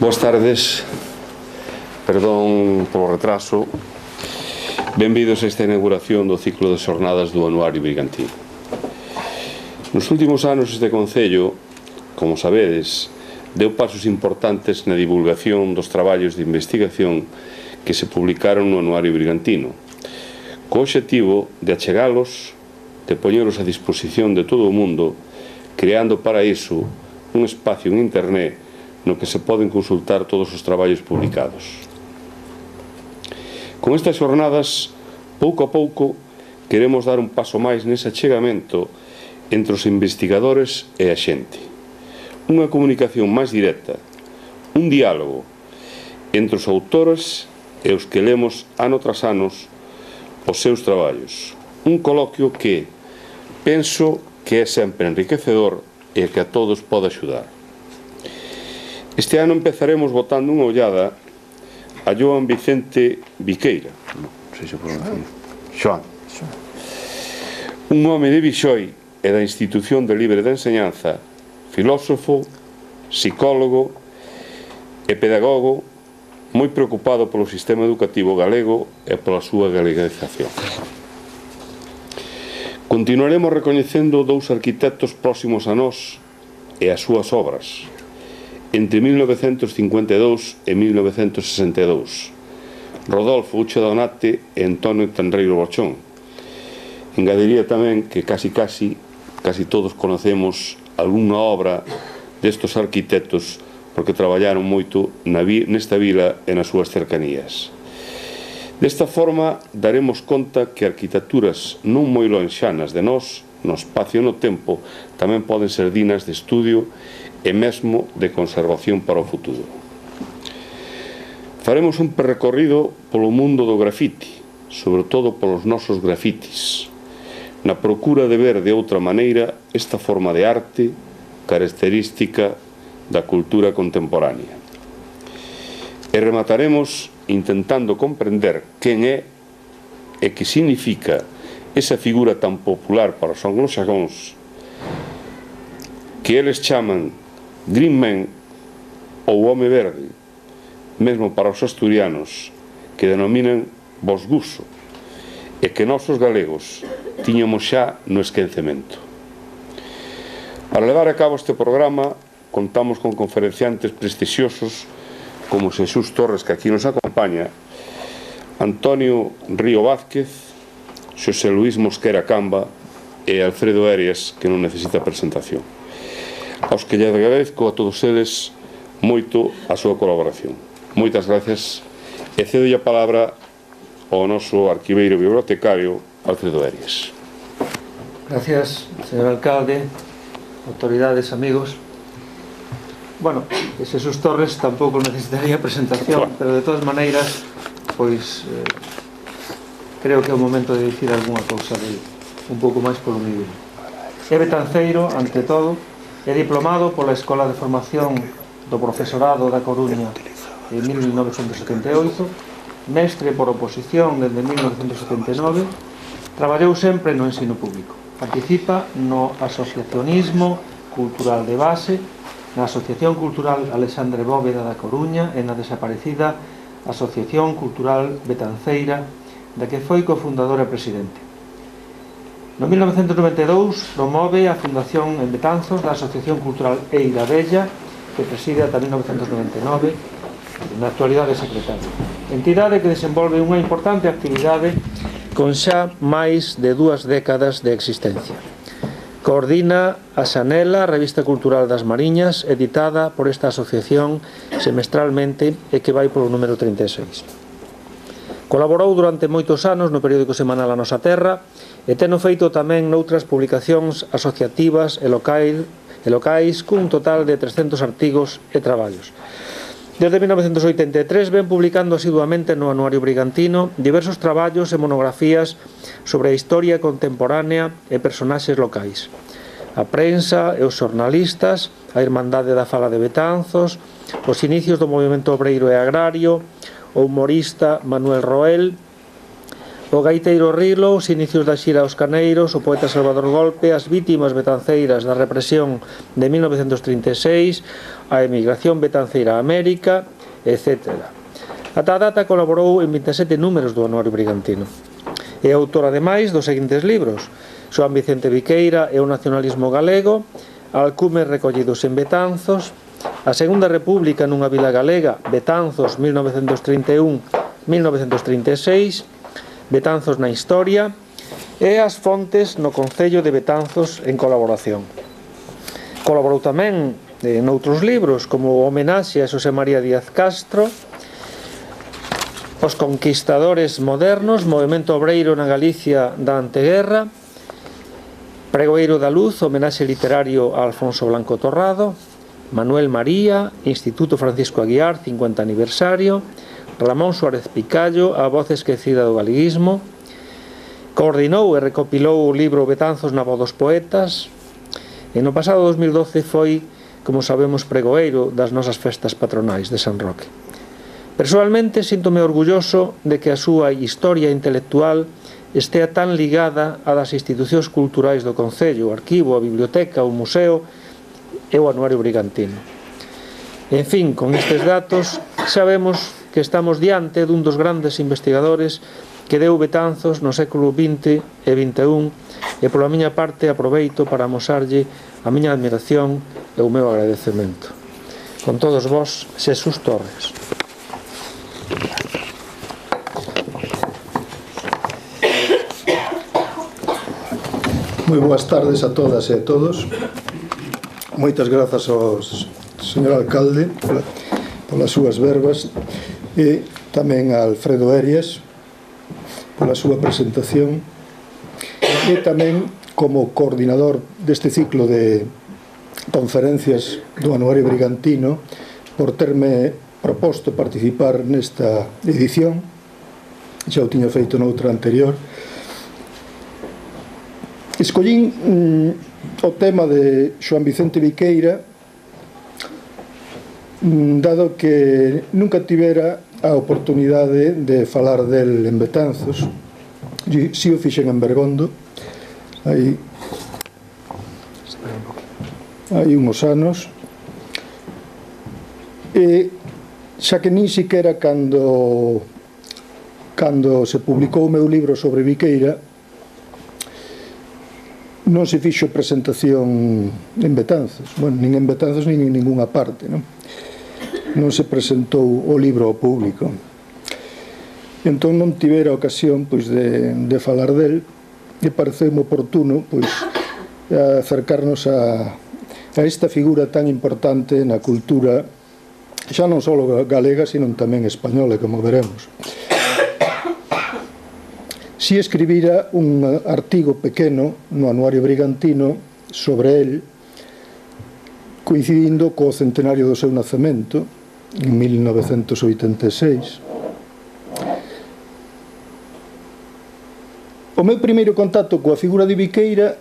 Boas tardes, perdón polo retraso. Benvidos a esta inauguración do ciclo de xornadas do Anuario Brigantino. Nos últimos anos este Concello, como sabedes, deu pasos importantes na divulgación dos traballos de investigación que se publicaron no Anuario Brigantino, co obxectivo de achegalos, de poñelos a disposición de todo o mundo, creando para iso un espacio en Internet no que se poden consultar todos os traballos publicados. Con estas xornadas, pouco a pouco, queremos dar un paso máis nese achegamento entre os investigadores e a xente. Unha comunicación máis directa, un diálogo entre os autores e os que lemos ano tras anos os seus traballos. Un coloquio que penso que é sempre enriquecedor e que a todos pode axudar. Este ano empezaremos botando unha ollada a Joan Vicente Viqueira, Xoan, un home de Vixoi e da Institución de Libre de Enseñanza, filósofo, psicólogo e pedagogo, moi preocupado polo sistema educativo galego e pola súa galegalización. Continuaremos recoñecendo dous arquitectos próximos a nós e as súas obras, entre 1952 e 1962, Rodolfo Uche Donate e Antonio Tenreiro Bochón. Engadiría tamén que casi todos conocemos algunha obra destos arquitectos porque traballaron moito nesta vila e nas súas cercanías. Desta forma, daremos conta que arquitecturas non moi lonxanas de nós, no espacio e no tempo, tamén poden ser dignas de estudio e mesmo de conservación para o futuro. Faremos un percorrido polo mundo do grafiti, sobre todo polos nosos grafitis, na procura de ver de outra maneira esta forma de arte característica da cultura contemporánea. E remataremos intentando comprender quen é e que significa esa figura tan popular para os anglosaxóns que eles chaman Green Man ou Home Verde, mesmo para os asturianos que denominan Bosguso, e que nós os galegos tiñamos xa no esquecemento. Para levar a cabo este programa contamos con conferenciantes prestixiosos como Xesús Torres, que aquí nos acompaña, Antonio Río Vázquez, Xosé Luís Mosquera Camba e Alfredo Arias, que non necesita presentación, aos que lle agradezco a todos eles moito a súa colaboración. Moitas gracias e cedo a palabra ao noso arquiveiro bibliotecario Alfredo Arias. Gracias, señor alcalde, autoridades, amigos. Bueno, Xesús Torres tampouco necesitaría presentación, pero de todas maneiras, pois creo que é o momento de dicir algunha cousa de un pouco máis polo nivel. É betanceiro, ante todo. É diplomado pola Escola de Formación do Profesorado da Coruña en 1978, mestre por oposición desde 1979, traballou sempre no ensino público. Participa no asociacionismo cultural de base, na Asociación Cultural Alexandre Bóveda da Coruña e na desaparecida Asociación Cultural Betanceira, da que foi cofundador e presidente. No 1992 promove a fundación en Betanzos da Asociación Cultural Eira Bella, que preside ata 1999, na actualidade secretario. Entidade que desenvolve unha importante actividade con xa máis de 2 décadas de existencia. Coordina a Xanela, revista cultural das Mariñas, editada por esta asociación semestralmente e que vai polo número 36. Colaborou durante moitos anos no periódico semanal A Nosa Terra e teno feito tamén noutras publicacións asociativas e locais cun total de 300 artigos e traballos. Desde 1983 ven publicando asiduamente no Anuario Brigantino diversos traballos e monografías sobre a historia contemporánea e personaxes locais. A prensa e os xornalistas, a Irmandade da Fala de Betanzos, os inicios do movimento obreiro e agrario, o humorista Manuel Roel, o gaiteiro Rilo, os inicios da xira aos Caneiros, o poeta Salvador Golpe, as vítimas betanceiras da represión de 1936, a emigración betanceira a América, etc. Ata a data colaborou en 27 números do Anuario Brigantino. É autor, ademais, dos seguintes libros: Xoán Vicente Viqueira e o nacionalismo galego, Alcumes recollidos en Betanzos, A Segunda República nunha vila galega, Betanzos 1931-1936, Betanzos na historia, e As fontes no Concello de Betanzos en colaboración. Colaborou tamén noutros libros, como Homenaxe a Xosé María Díaz Castro, Os conquistadores modernos, Movemento obreiro na Galicia da anteguerra, Pregoeiro da Luz, homenaxe literario a Alfonso Blanco Torrado, Manuel María, Instituto Francisco Aguiar, 50 aniversario, Ramón Suárez Picallo, A voz esquecida do galeguismo. Coordinou e recopilou o libro Betanzos na voz dos poetas, e no pasado 2012 foi, como sabemos, pregoeiro das nosas festas patronais de San Roque. Persoalmente, síntome orgulloso de que a súa historia intelectual estea tan ligada a das institucións culturais do Concello, o arquivo, a biblioteca, o museo e o Anuario Brigantino. En fin, con estes datos, sabemos que estamos diante dun dos grandes investigadores que deu Betanzos no século XX e XXI, e pola miña parte aproveito para amosarlle a miña admiración e o meu agradecemento. Con todos vós, Xesús Torres. Moi boas tardes a todas e a todos. Moitas grazas ao señor alcalde polas súas verbas, e tamén a Alfredo Erias pola súa presentación, e tamén como coordinador deste ciclo de conferencias do Anuario Brigantino por terme proposto participar nesta edición. Xa o tiña feito noutra anterior. Escollín o tema de Xoán Vicente Viqueira dado que nunca tivera a oportunidade de falar del en Betanzos. Si o fixen en Bergondo hai unhos anos, e xa que nin siquera cando se publicou o meu libro sobre Viqueira non se fixo presentación en Betanzos, bueno, nin en Betanzos nin en ninguna parte, non se presentou o libro ao público. Entón non tivera ocasión pois de falar del, e pareceu-me oportuno pois acercarnos a esta figura tan importante na cultura xa non só galega, sino tamén española, como veremos. Si escribira un artigo pequeno no Anuario Brigantino sobre el, coincidindo co centenario do seu nacemento en 1986. O meu primeiro contacto coa figura de Viqueira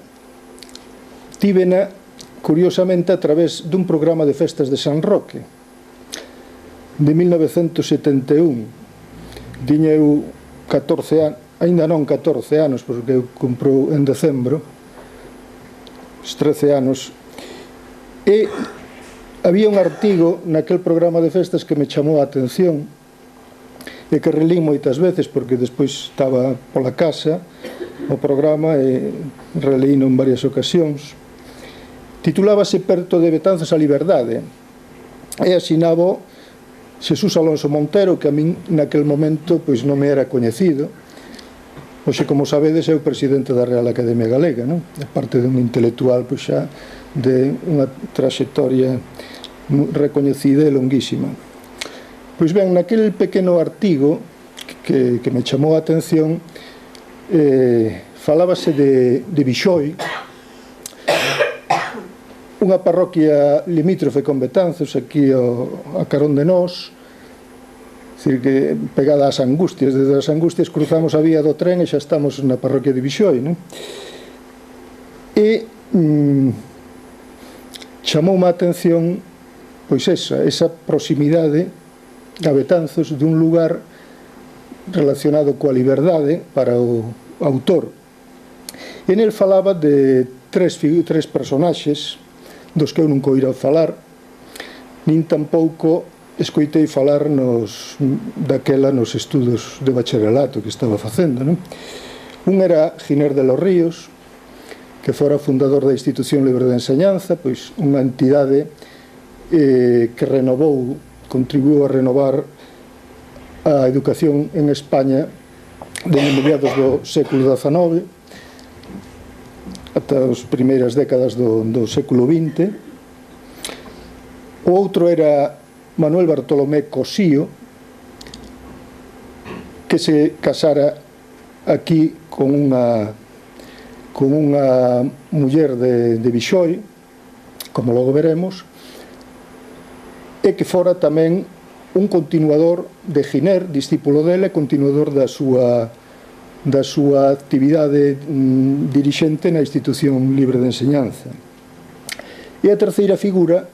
tívena, curiosamente, a través dun programa de festas de San Roque de 1971. Tiña eu 14 anos, aínda non 14 anos, porque eu cumpro en decembro, os 13 anos, e había un artigo naquel programa de festas que me chamou a atención e que relín moitas veces, porque despois estaba pola casa o programa e relíno en varias ocasións. Titulábase Perto de Betanzos a liberdade, e asinaba Xesús Alonso Montero, que a min naquel momento pois non me era coñecido. Hoxe, como sabedes, é o presidente da Real Academia Galega, non? Aparte de un intelectual pois xa de unha traxectoria recoñecida e longuísima. Pois ben, naquele pequeno artigo que me chamou a atención, falábase de Bixoi, unha parroquia limítrofe con Betanzos, aquí a carón de nós, decir, que pegada ás Angustias. Desde as Angustias cruzamos a vía do tren e xa estamos na parroquia de Bixoi, non? E chamoume a atención pois esa proximidade a Betanzos dun lugar relacionado coa liberdade para o autor. E nel falaba de tres personaxes dos que eu non coira falar, nin tampouco escoitei falar daquela nos estudos de bacharelato que estaba facendo, non? Un era Giner de los Ríos, que fora fundador da Institución Libre de Enseñanza, pois unha entidade que contribuiu a renovar a educación en España de mediados do século XIX ata as primeiras décadas do século XX. O outro era Manuel Bartolomé Cosío, que se casara aquí con unha muller de Bixoi, como logo veremos, e que fora tamén un continuador de Giner, discípulo dele, continuador da súa actividade dirixente na Institución Libre de Enseñanza. E a terceira figura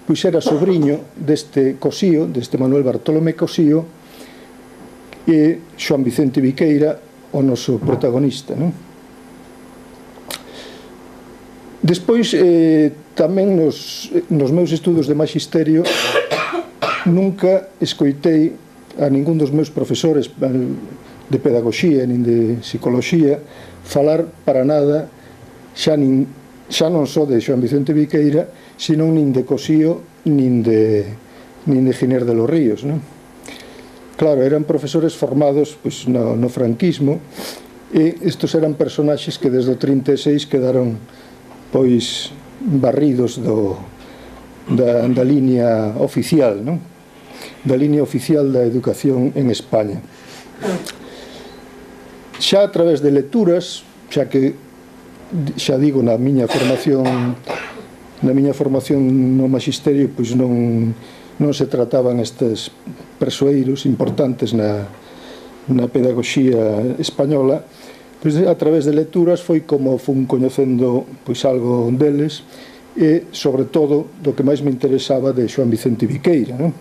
pois era sobriño deste Cosío, deste Manuel Bartolomé Cosío, e Xoán Vicente Viqueira, o noso protagonista, non? Despois, tamén nos meus estudos de maxisterio nunca escoitei a ningún dos meus profesores de pedagogía nin de psicoloxía falar para nada xa non só de Xoán Vicente Viqueira, senón nin de Cosío nin de Giner de los Ríos, non? Claro, eran profesores formados pois, no franquismo, e estes eran personaxes que desde o 36 quedaron pois barridos da liña oficial, non? Da liña oficial da educación en España. Xa a través de lecturas, xa digo, na miña formación no maxisterio, pois non se trataban estes persoeiros importantes na pedagogía española. Pois a través de lecturas foi como fun coñecendo pois algo deles, e sobre todo do que máis me interesaba de Xoán Vicente Viqueira, non?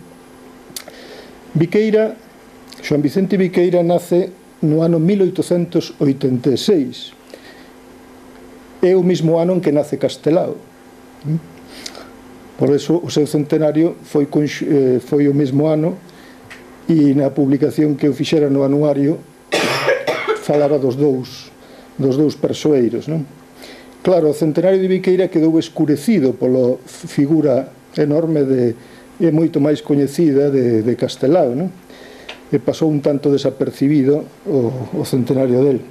Xoán Vicente Viqueira nace no ano 1886, é o mismo ano en que nace Castelao. Por eso o seu centenario foi o mesmo ano, e na publicación que eu fixera no anuario falaba dos dous persoeiros, non? Claro, o centenario de Viqueira quedou escurecido pola figura enorme e moito máis coñecida de Castelao, non? E pasou un tanto desapercibido o centenario del.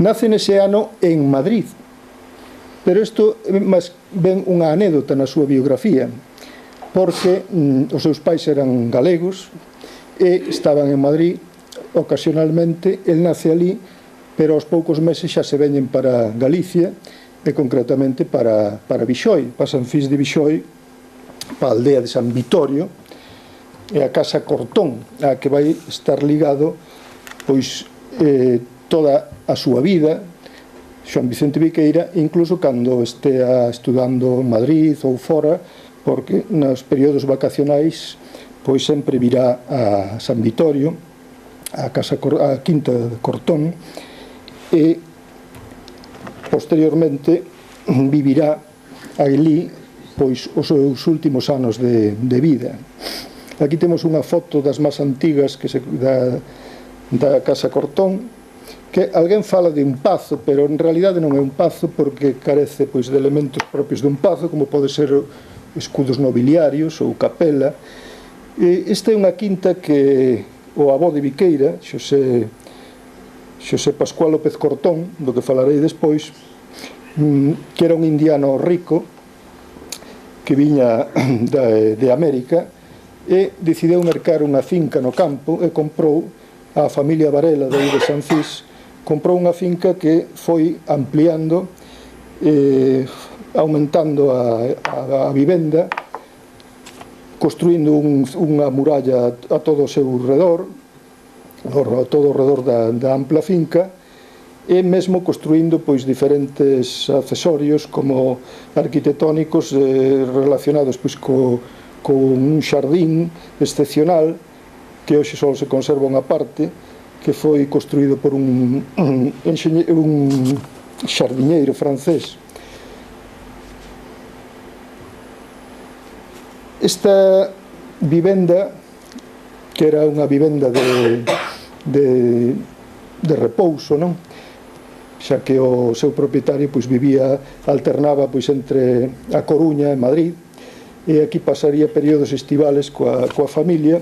Nace nese ano en Madrid, pero isto ven unha anécdota na súa biografía, porque os seus pais eran galegos e estaban en Madrid ocasionalmente. El nace ali, pero aos poucos meses xa se veñen para Galicia, e concretamente para Bixoi, para San Fis de Bixoi, para a aldea de San Vitorio, e a casa Cortón, a que vai estar ligado pois toda a súa vida Xoán Vicente Viqueira, incluso cando estea estudando en Madrid ou fora, porque nos períodos vacacionais pois sempre virá a San Vitorio, a quinta de Cortón, e posteriormente vivirá ali pois os seus últimos anos de vida. Aquí temos unha foto das máis antigas da Casa Cortón, que alguén fala de un pazo, pero en realidade non é un pazo, porque carece pois de elementos propios dun pazo, como pode ser escudos nobiliarios ou capela. Esta é unha quinta que o avó de Viqueira, Xosé Pascual López Cortón, do que falarei despois, que era un indiano rico que viña de América, e decidiu mercar unha finca no campo, e comprou a familia Varela de San Fis, comprou unha finca que foi ampliando, aumentando a vivenda, construindo unha muralla a todo o seu redor, a todo o redor da ampla finca, e mesmo construindo pois diferentes accesorios como arquitectónicos relacionados pois con un xardín excepcional, que hoxe só se conserva unha parte, que foi construído por un xardiñeiro francés. Esta vivenda, que era unha vivenda de repouso, non? Xa que o seu propietario pois alternaba pois entre a Coruña e Madrid, e aquí pasaría períodos estivales coa familia.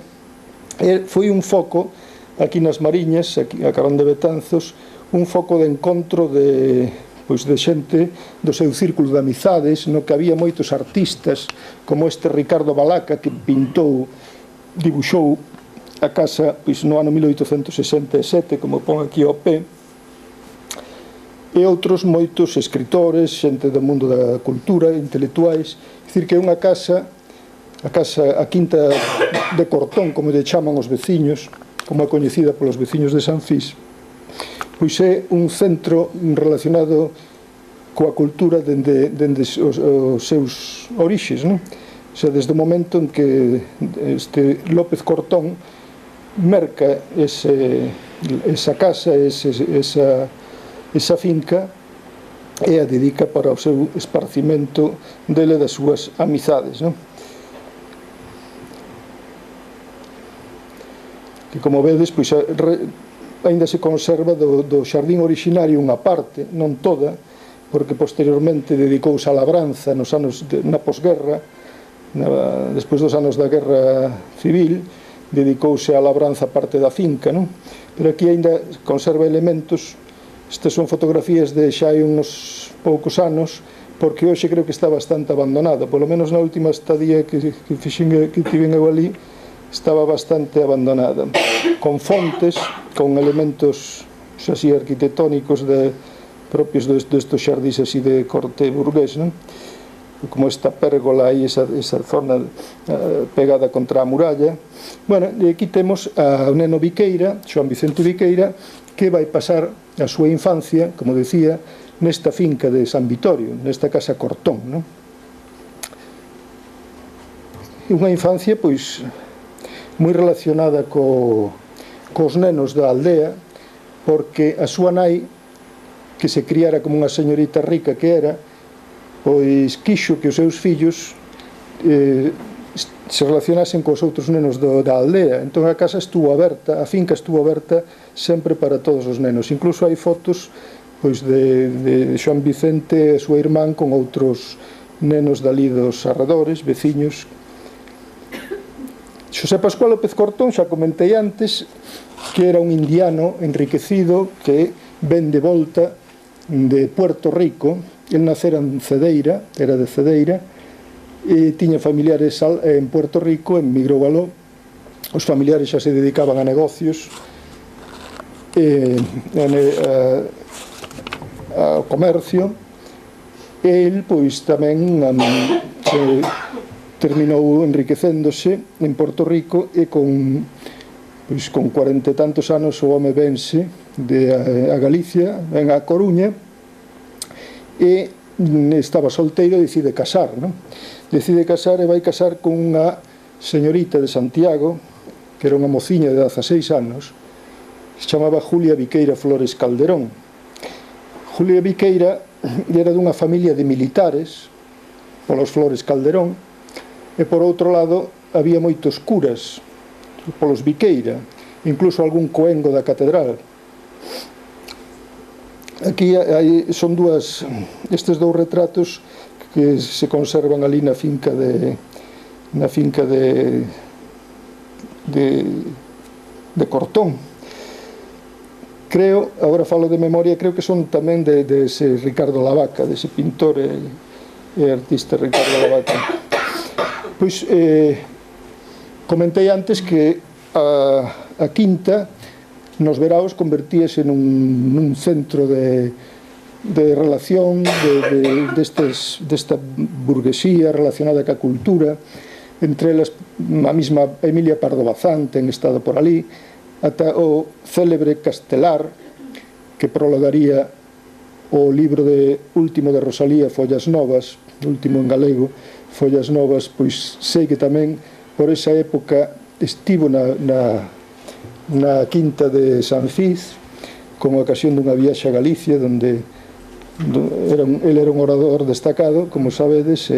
E foi un foco aquí nas Mariñas, aquí a carón de Betanzos, un foco de encontro de xente do seu círculo de amizades, no que había moitos artistas, como este Ricardo Balaca, que dibuixou a casa pois no ano 1867, como pon aquí ao pé, e outros moitos escritores, xente do mundo da cultura, intelectuais. É dicir, que é unha casa, a Quinta de Cortón, como lle chaman os veciños, como é coñecida polos veciños de San Fis, pois é un centro relacionado coa cultura dende os seus orixes, non? O sea, desde o momento en que este López Cortón merca esa casa, esa finca, e a dedica para o seu esparcimento dele e das súas amizades, non? Que, como vedes, pois aínda se conserva do xardín orixinario unha parte, non toda, porque posteriormente dedicouse á labranza na posguerra, despois dos anos da guerra civil, dedicouse á labranza parte da finca, non? Pero aquí aínda conserva elementos. Estas son fotografías de xa hai uns poucos anos, porque hoxe creo que está bastante abandonado, polo menos na última estadía que tiven eu ali, estaba bastante abandonada, con fontes, con elementos así arquitectónicos propios destos xardís así de corte burgués, non? Como esta pérgola aí, esa zona pegada contra a muralla. Bueno, e aquí temos a neno Viqueira, Xoán Vicente Viqueira, que vai pasar a súa infancia, como decía, nesta finca de San Vitorio, nesta casa Cortón, non? Unha infancia, pois, moi relacionada cos nenos da aldea, porque a súa nai, que se criara como unha señorita rica que era, pois quixo que os seus fillos se relacionasen cos outros nenos da aldea. Entón a casa estuvo aberta, a finca estuvo aberta sempre para todos os nenos. Incluso hai fotos pois de Xoán Vicente e a súa irmán con outros nenos dali dos arredores, veciños. Xosé Pascual López Cortón, xa comentei antes, que era un indiano enriquecido que ven de volta de Puerto Rico. El nacera en Cedeira, era de Cedeira, e tiña familiares en Puerto Rico, emigrou aló. Os familiares xa se dedicaban a negocios, ao comercio. El, pois, tamén terminou enriquecéndose en Puerto Rico, e con 40 e tantos anos o home vense a Galicia, ven a Coruña, e estaba solteiro e decide casar, non? Decide casar e vai casar con unha señorita de Santiago, que era unha mociña de 16 anos, se chamaba Julia Viqueira Flores Calderón. Julia Viqueira era dunha familia de militares, polos Flores Calderón, e por outro lado había moitos curas polos Viqueira, incluso algún coengo da catedral. Aquí son estes dous retratos que se conservan ali na finca de Cortón. Creo, agora falo de memoria, creo que son tamén de ese Ricardo Lavaca, dese pintor e artista Ricardo Lavaca. Pois comentei antes que a quinta nos veraos convertíase nun centro de relación desta burguesía relacionada ca cultura, entre elas a mesma Emilia Pardo Bazán ten estado por ali, ata o célebre Castelar, que prologaría o libro último de Rosalía, Follas Novas, último en galego, Follas Novas, pois sei que tamén por esa época estivo na na quinta de San Cis, con ocasión dunha viaxe a Galicia, onde el era un orador destacado, como sabedes,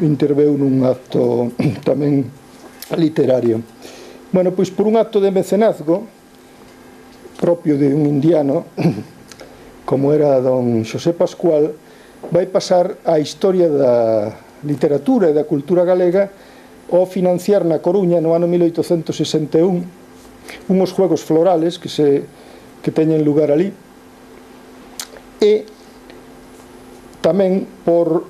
interveu nun acto tamén literario. Bueno, pois por un acto de mecenazgo propio de un indiano, como era don Xosé Pascual, vai pasar a historia da literatura e da cultura galega ao financiar na Coruña no ano 1861 unhos juegos florales que teñen lugar ali, e tamén por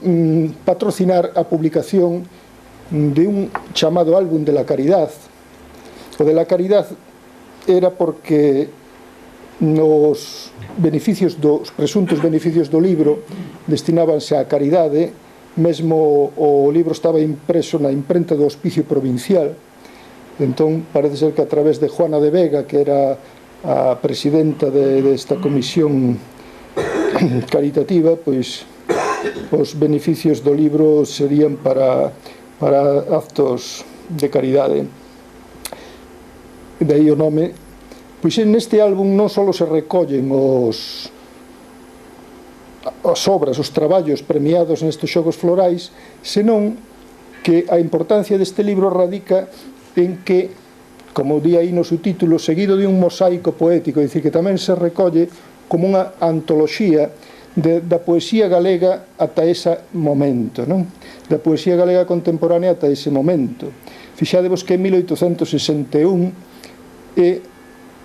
patrocinar a publicación de un chamado álbum de la caridad. O de la caridad era porque nos beneficios dos presuntos beneficios do libro destinábanse á caridade, mesmo o libro estaba impreso na imprenta do Hospicio Provincial. Entón parece ser que a través de Juana de Vega, que era a presidenta desta comisión caritativa, pois os beneficios do libro serían para actos de caridade. De aí o nome. Pois neste álbum non só se recollen as obras, os traballos premiados nestes xogos florais, senón que a importancia deste libro radica en que, como di aí no subtítulo, seguido de un mosaico poético, é dicir, que tamén se recolle como unha antoloxía da poesía galega ata ese momento, non? Da poesía galega contemporánea ata ese momento. Fixadevos que en 1861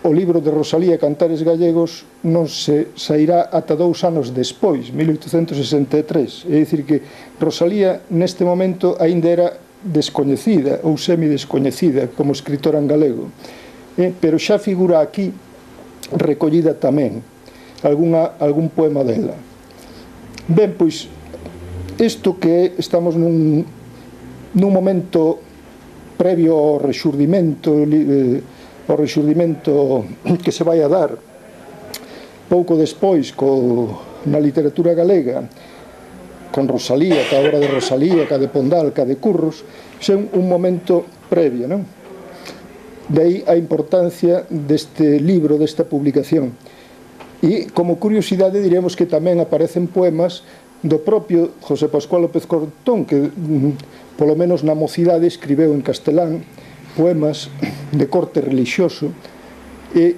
o libro de Rosalía Cantares Gallegos non se sairá ata 2 anos despois, 1863. É dicir que Rosalía neste momento aínda era descoñecida ou semidescoñecida como escritora en galego, pero xa figura aquí recollida tamén algún poema dela. Ben, pois isto que estamos nun momento previo ao rexurdimento que se vai a dar pouco despois na literatura galega, con Rosalía, ca obra de Rosalía, ca de Pondal, ca de Curros, é un momento previo, non? De aí a importancia deste libro, desta publicación. E, como curiosidade, diremos que tamén aparecen poemas do propio José Pascual López Cortón, que, polo menos na mocidade, escribeu en castelán poemas de corte religioso e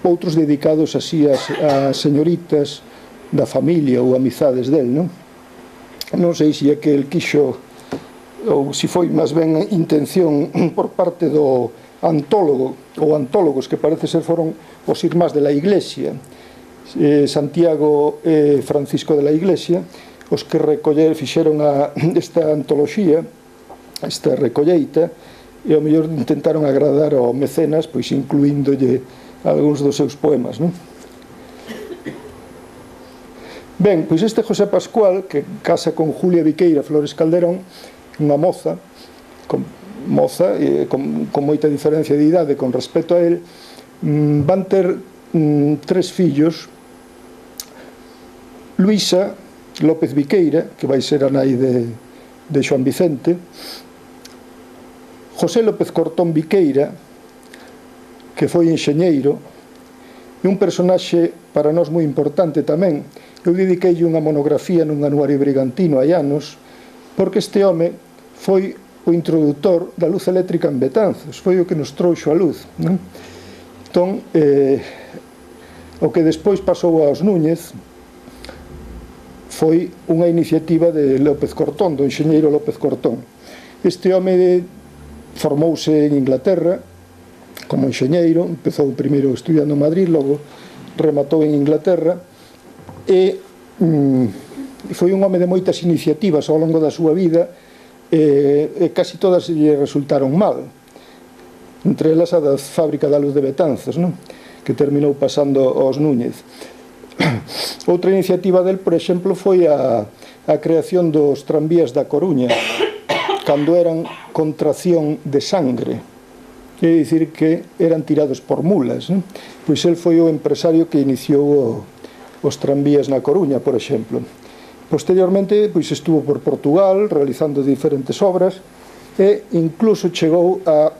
outros dedicados así a señoritas da familia ou amizades del, non? Non sei se é que el quixo ou se foi máis ben intención por parte do antólogo ou antólogos, que parece ser foron os irmás de la Iglesia, Santiago e Francisco de la Iglesia, os que fixeron esta antoloxía, esta recolleita, e ao mellor intentaron agradar ao mecenas, pois incluíndolle algúns dos seus poemas, non? Ben, pois este José Pascual, que casa con Julia Viqueira Flores Calderón, unha moza con moita diferencia de idade con respecto a él, van ter 3 fillos: Luisa López Viqueira, que vai ser a nai de Xoán Vicente; José López Cortón Viqueira, que foi enxeñeiro e un personaxe para nós moi importante tamén. Eu dediqueille unha monografía nun anuario brigantino hai anos, porque este home foi o introductor da luz eléctrica en Betanzos, foi o que nos trouxo a luz, non? Entón, o que despois pasou aos Núñez foi unha iniciativa de López Cortón, do enxeñeiro López Cortón. Este home formouse en Inglaterra como enxeñeiro, empezou primeiro estudiando en Madrid, logo rematou en Inglaterra, e foi un home de moitas iniciativas ao longo da súa vida, e casi todas lle resultaron mal, entre elas a da fábrica da luz de Betanzos, non? Que terminou pasando aos Núñez. Outra iniciativa del, por exemplo, foi a creación dos tranvías da Coruña, cando eran contracción de sangre, é dicir que eran tirados por mulas, non? Pois el foi o empresario que iniciou os tranvías na Coruña, por exemplo. Posteriormente, pois estuvo por Portugal realizando diferentes obras e incluso chegou a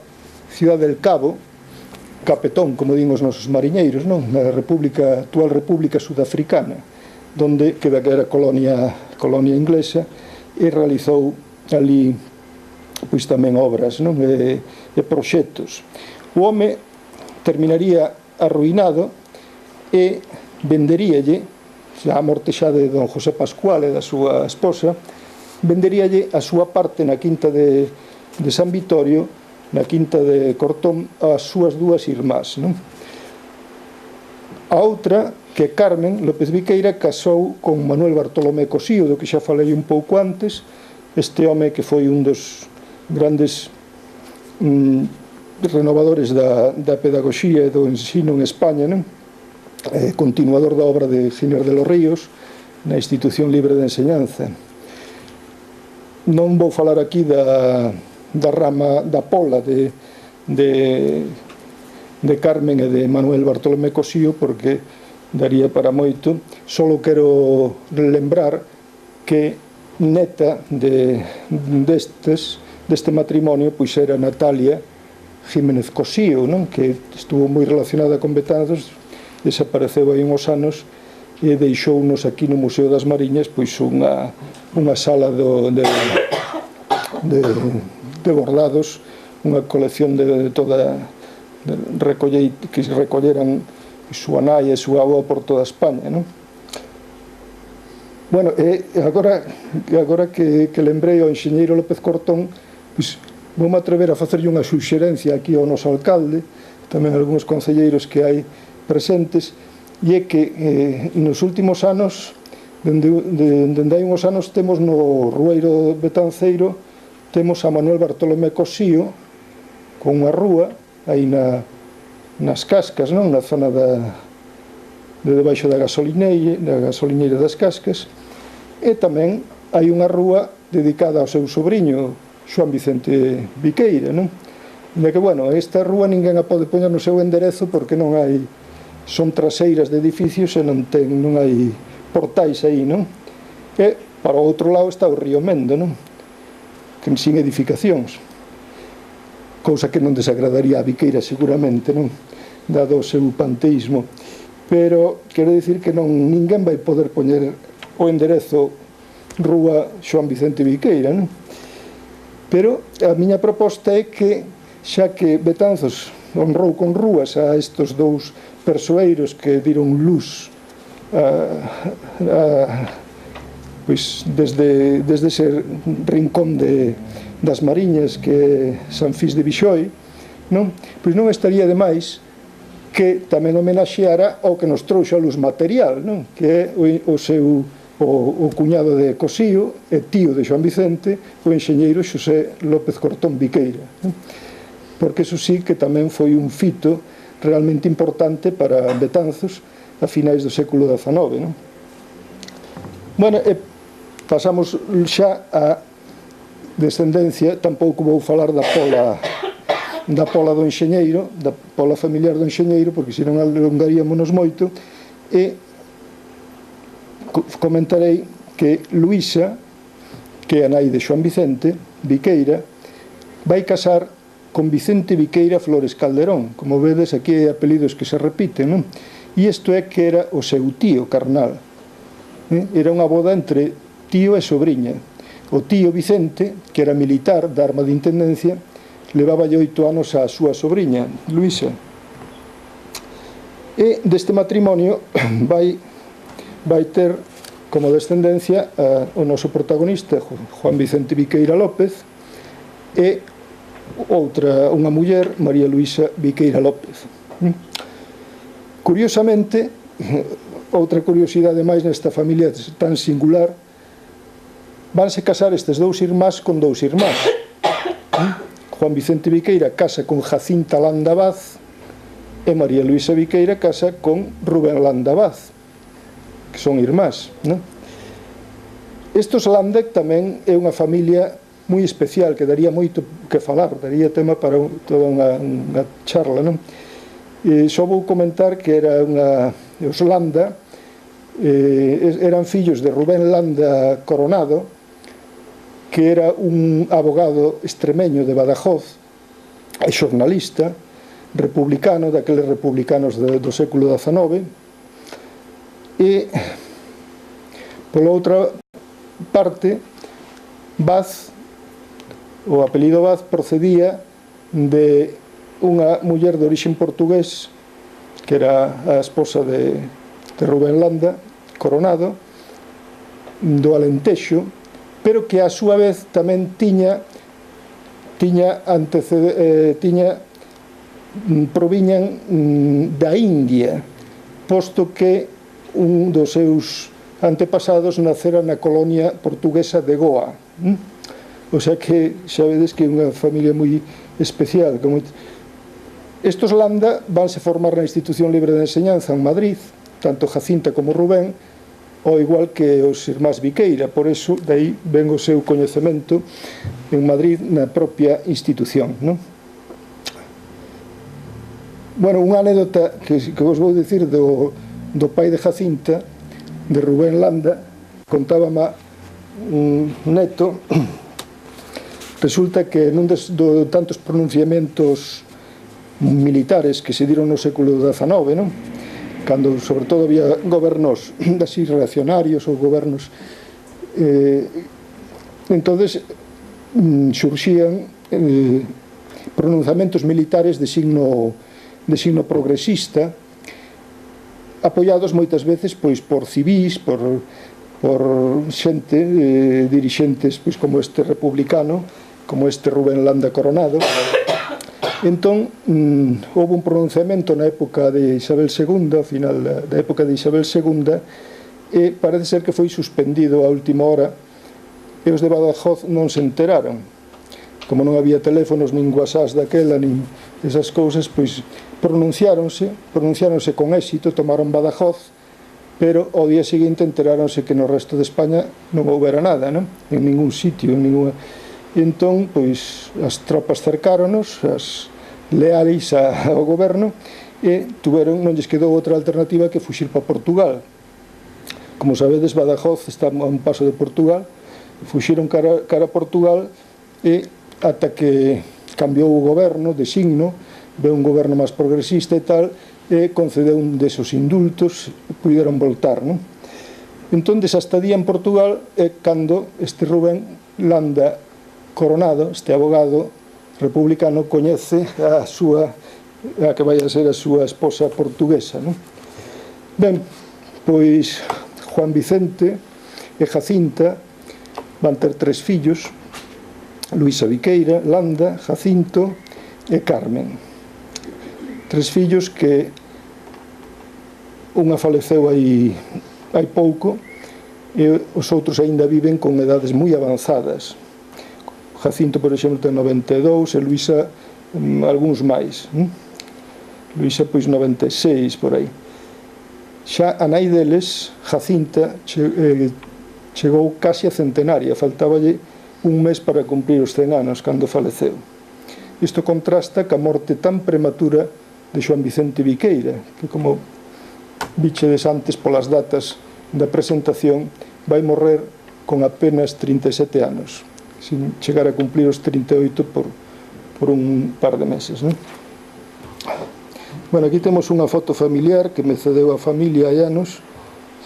Ciudad del Cabo, Capetón, como din os nosos mariñeiros, non? Na actual República Sudafricana, donde que era colonia inglesa, e realizou ali pois tamén obras, non? E proxectos. O home terminaría arruinado e venderíalle, a morte xa de don José Pascual e da súa esposa, venderíalle a súa parte na quinta de San Vitorio, na quinta de Cortón, as súas dúas irmás, non? A outra, que Carmen López Viqueira, casou con Manuel Bartolomé Cosío, do que xa falei un pouco antes, este home que foi un dos grandes renovadores da pedagogía e do ensino en España, non? Continuador da obra de Giner de los Ríos na Institución Libre de Enseñanza. Non vou falar aquí da rama da pola de Carmen e de Manuel Bartolomé Cosío, porque daría para moito. Solo quero lembrar que neta deste matrimonio pois era Natalia Jiménez Cosío, non? Que estuvo moi relacionada con Betanzos, desapareceu aí uns anos e deixounos aquí no Museo das Mariñas pois unha sala de bordados, unha colección de toda que se recolleran súa nai e súa avó por toda España, non? Bueno, agora que lembrei ao enxeñeiro López Cortón, pois voume atrever a facerlle unha suxerencia aquí ao noso alcalde, tamén algúns concelleiros que hai presentes, e é que nos últimos anos, dende hai uns anos, temos no Rueiro Betanceiro, temos a Manuel Bartolomé Cosío con unha rúa aí nas Cascas, non? Na zona de debaixo da gasolineira das Cascas, e tamén hai unha rúa dedicada ao seu sobrinho Xoán Vicente Viqueira, non? E que, bueno, esta rúa ninguén a pode poñer no seu enderezo porque non hai, son traseiras de edificios e non hai portais aí, non? E para o outro lado está o río Mendo, non? Que sin edificacións, cousa que non desagradaría a Viqueira seguramente, non? Dado o seu panteísmo, pero quero dicir que ninguén vai poder poñer o enderezo rúa Xoán Vicente Viqueira, non? Pero a miña proposta é que, xa que Betanzos honrou con rúas a estes dous persoeiros que diron luz pois desde ese rincón das Mariñas que é San Fis de Bixoi, non? Pois non estaría de máis que tamén homenaxeara ao que nos trouxe a luz material, non? Que é o cuñado de Cosío e tío de Xoán Vicente, o enxeñeiro Xosé López Cortón Viqueira, non? Porque iso sí que tamén foi un fito realmente importante para Betanzos a finais do século XIX, non? Bueno, pasamos xa a descendencia. Tampouco vou falar da pola do enxeñeiro, da pola familiar do enxeñeiro, porque senón alongaríamonos moito, e comentarei que Luisa, que é a nai de Xoán Vicente Viqueira, vai casar con Vicente Viqueira Flores Calderón. Como vedes, aquí hai apelidos que se repiten, non? E isto é que era o seu tío carnal. Era unha boda entre tío e sobrinha. O tío Vicente, que era militar da arma de intendencia, levaba 8 anos a súa sobrinha, Luisa. E deste matrimonio vai ter como descendencia o noso protagonista, Juan Vicente Viqueira López, e unha muller, María Luisa Viqueira López. Curiosamente, outra curiosidade máis nesta familia tan singular, vanse casar estes dous irmás con dous irmás. Juan Vicente Viqueira casa con Jacinta Landabaz e María Luisa Viqueira casa con Rubén Landabaz, que son irmás, non? Estos Landec tamén é unha familia moi especial, que daría moito que falar, daría tema para toda unha charla, non? Só vou comentar que os Landa eran fillos de Rubén Landa Coronado, que era un abogado extremeño de Badajoz e xornalista, republicano, daqueles republicanos do século XIX, e pola outra parte Vaz, o apelido Vaz, procedía de unha muller de origen portugués que era a esposa de Rubén Landa Coronado, do Alentexo, pero que a súa vez tamén proviñan da India, posto que un dos seus antepasados nacera na colonia portuguesa de Goa. O sea que xa vedes que é unha familia moi especial. Estos Landa vanse formar na Institución Libre de Enseñanza en Madrid, tanto Jacinta como Rubén, ao igual que os irmáns Viqueira. Por eso, dai ven o seu coñecemento en Madrid na propia institución, non? Bueno, unha anécdota que vos vou dicir do pai de Jacinta, de Rubén Landa, contábame un neto. Resulta que nun de tantos pronunciamentos militares que se dieron no século XIX, non? Cando sobre todo había gobernos así reaccionarios ou gobernos, entonces surxían pronunciamentos militares de signo progresista, apoiados moitas veces pois por civís, por xente, dirixentes pois como este republicano, como este Rubén Landa Coronado. Entón, houve un pronunciamento na época de Isabel II, ao final da época de Isabel II, e parece ser que foi suspendido a última hora, e os de Badajoz non se enteraron. Como non había teléfonos, nin whatsapps daquela, nin esas cousas, pois pronunciáronse con éxito, tomaron Badajoz, pero ao día seguinte enteráronse que no resto de España non houbera nada, non? En ningún sitio, en ninguna... E entón, pois, as tropas cercáronos, as leais ao goberno, e non lles quedou outra alternativa que fuxir para Portugal. Como sabedes, Badajoz está a un paso de Portugal, fuxiron cara a Portugal, e ata que cambiou o goberno de signo, ve un goberno máis progresista e tal, e concedeu un desos indultos, e puderon voltar, non? Entón, desa estadía en Portugal é cando este Rubén Landa Coronado, este abogado republicano, coñece a que vai a ser a súa esposa portuguesa, non? Ben, pois Juan Vicente e Jacinta van ter 3 fillos: Luisa Viqueira, Landa, Jacinto e Carmen. 3 fillos que unha faleceu hai pouco e os outros aínda viven con edades moi avanzadas. Jacinto, por exemplo, ten 92 e Luisa algúns máis. Luisa, pois, 96, por aí. Xa a nai deles, Jacinta, chegou casi a centenaria, faltáballe un mes para cumprir os 100 anos cando faleceu. Isto contrasta ca morte tan prematura de Xoán Vicente Viqueira, que, como bichedes antes polas datas da presentación, vai morrer con apenas 37 anos, sin chegar a cumplir os 38 por un par de meses, non? Bueno, aquí temos unha foto familiar que me cedeu a familia hai anos,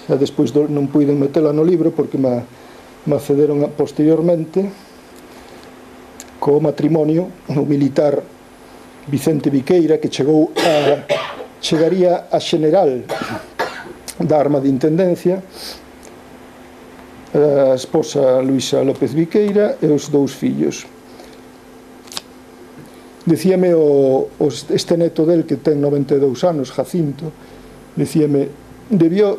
xa despois non puiden metela no libro porque me cederon posteriormente, co matrimonio o militar Vicente Viqueira, que chegaría a xeneral da arma de intendencia, a esposa Luisa López Viqueira e os 2 fillos. Dicíame este neto del, que ten 92 anos, Jacinto, dicíame, debió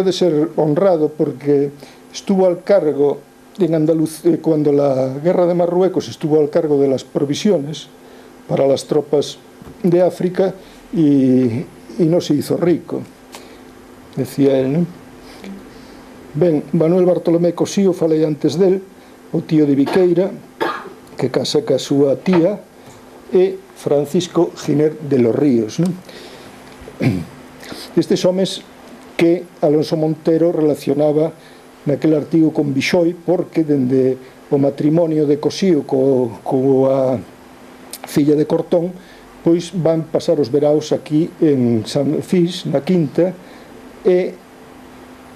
de ser honrado porque estuvo al cargo en Andalucía, cuando la guerra de Marruecos estuvo al cargo de las provisiones para las tropas de África y no se hizo rico, decía él, ¿no? Ben, Manuel Bartolomé Cosío, falei antes del, o tío de Viqueira, que casa ca súa tía, e Francisco Giner de los Ríos, non? Estes homes que Alonso Montero relacionaba naquele artigo con Bixoi, porque dende o matrimonio de Cosío coa filla de Cortón pois van pasar os veraos aquí en San Fis, na Quinta, e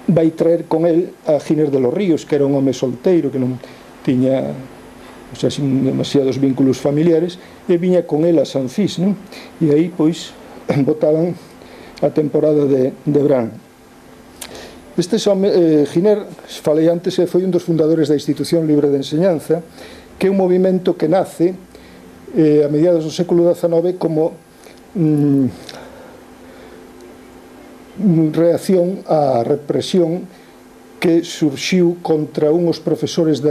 vai traer con el a Giner de los Ríos, que era un home solteiro, que non tiña, o sea, sin demasiados vínculos familiares, e viña con el a San Fis, non? E aí, pois, botaban a temporada de verán. Este Giner, falei antes, foi un dos fundadores da Institución Libre de Enseñanza, que é un movimento que nace a mediados do século XIX como reacción á represión que surxiu contra unhos profesores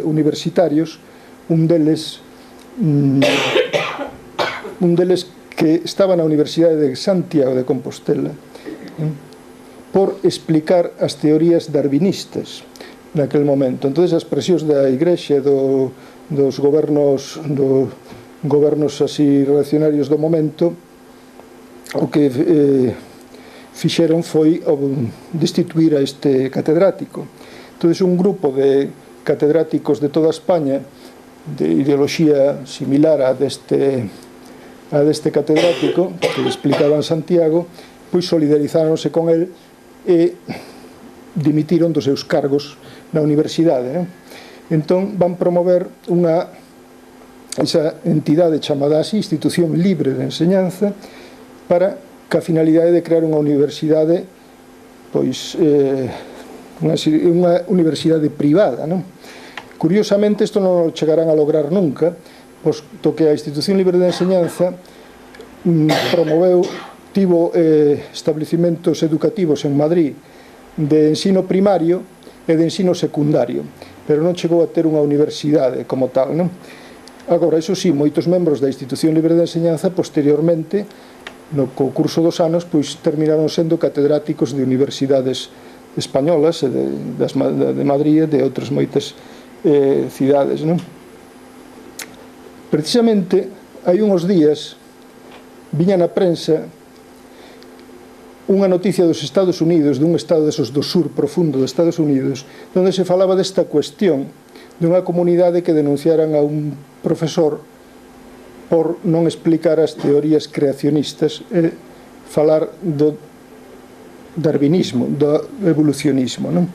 universitarios, un deles que estaba na Universidade de Santiago de Compostela, por explicar as teorías darwinistas naquel momento. Entón, as presións da Igrexa dos gobernos así reaccionarios do momento, o que fixeron foi destituir a este catedrático. Entón, un grupo de catedráticos de toda España de ideoloxía similar a deste catedrático que explicaba en Santiago, pois solidarizáronse con el e dimitiron dos seus cargos na universidade. Entón van promover esa entidade chamada así, Institución Libre de Enseñanza, para que a finalidade de crear unha universidade, pois unha universidade privada, non? Curiosamente, isto non o chegarán a lograr nunca, posto que a Institución Libre de Enseñanza tivo establecimentos educativos en Madrid de ensino primario e de ensino secundario, pero non chegou a ter unha universidade como tal, non? Agora, iso sí, moitos membros da Institución Libre de Enseñanza posteriormente, no curso dos anos, pois terminaron sendo catedráticos de universidades españolas, de Madrid e de outras moitas cidades, non? Precisamente, hai uns días, viña na prensa unha noticia dos Estados Unidos, dun estado desos do sur profundo dos Estados Unidos, onde se falaba desta cuestión dunha comunidade que denunciaran a un profesor por non explicar as teorías creacionistas e falar do darwinismo, do evolucionismo, non?